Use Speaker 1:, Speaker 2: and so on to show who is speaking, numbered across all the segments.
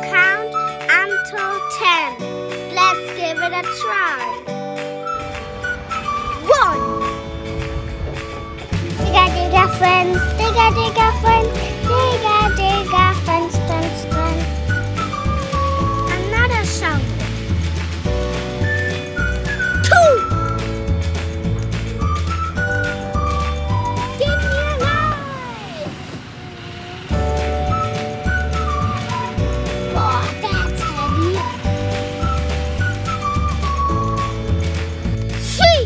Speaker 1: count until 10. Let's give it a try. 1. Digga digga friends, digga digga friends, digga digga friends, friends, friends. Another song. 2. Give me a light. Oh, that's heavy. 3.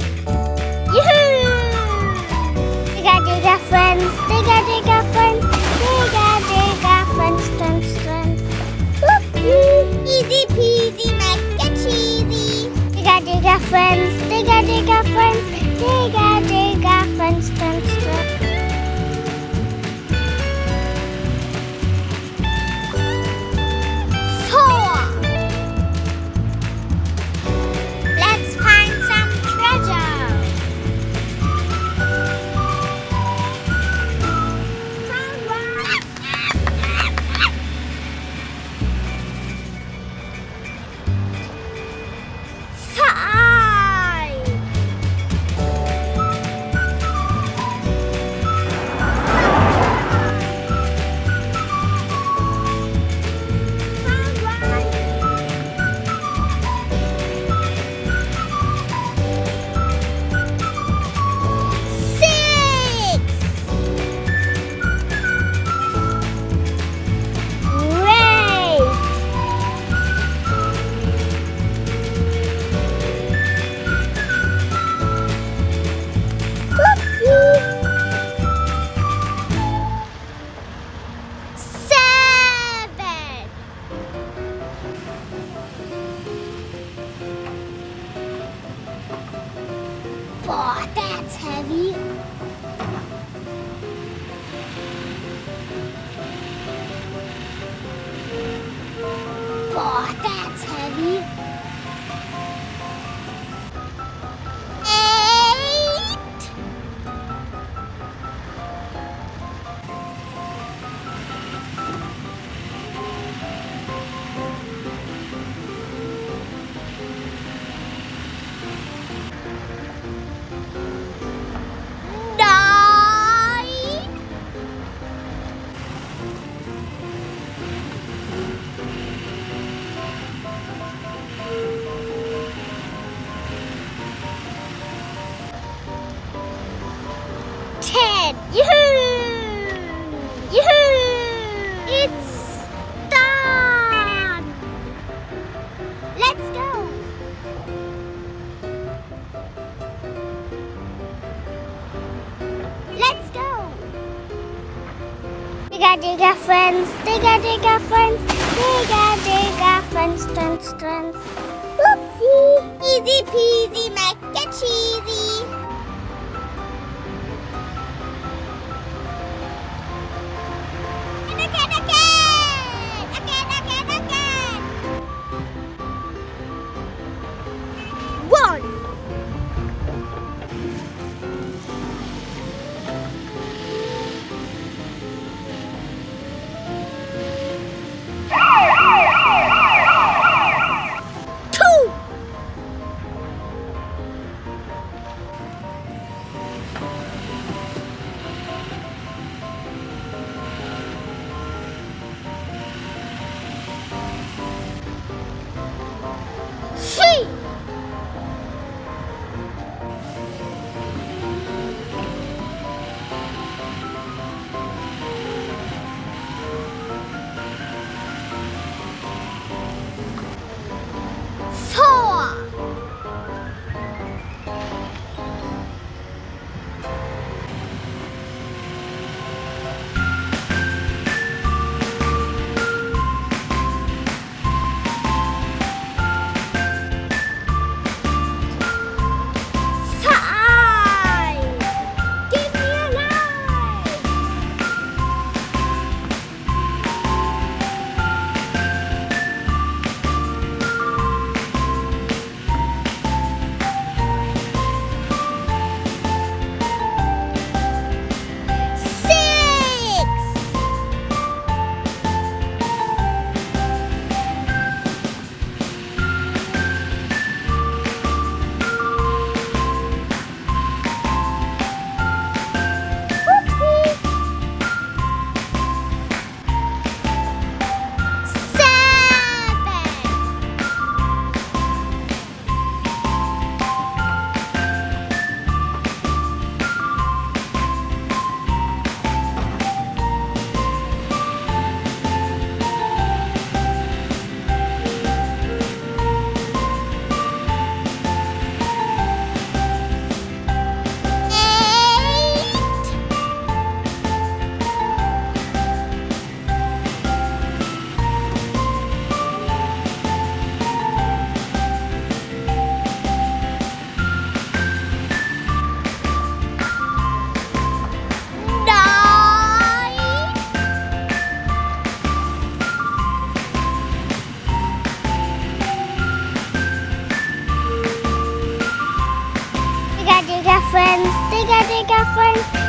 Speaker 1: Yoo-hoo! Digga digga friends, digga digga friends, digga digga friends, friends, friends. Whoopsie! Easy peasy, mac and cheesy. Digga digga friends, digga digga friends, digga digga friends, friends, friends. 4. Let's find some treasure. 5. Oh, that's heavy. 4. That's heavy. 8. 9. 10. Yoo-hoo! Yoo-hoo! It's done! Let's go! Let's go! Digga digga friends, digga digga friends, digga digga friends, friends, friends. Whoopsie! Easy peasy, mac and cheesy. And again, again! Again, again, again! 1. 2. digga, digga, friends.